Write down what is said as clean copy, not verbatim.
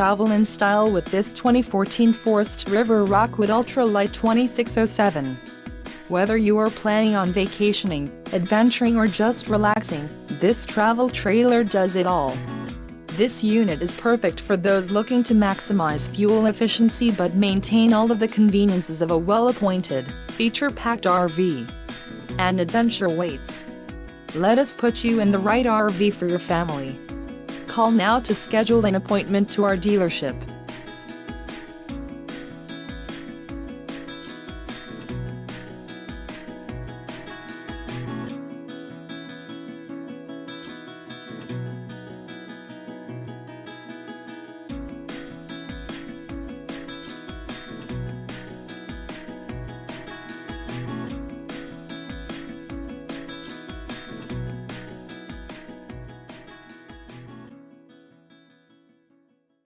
travel in style with this 2014 Forest River Rockwood Ultra Lite 2607. Whether you are planning on vacationing, adventuring or just relaxing, this travel trailer does it all. This unit is perfect for those looking to maximize fuel efficiency but maintain all of the conveniences of a well-appointed, feature-packed RV. And adventure waits. Let us put you in the right RV for your family. Call now to schedule an appointment to our dealership.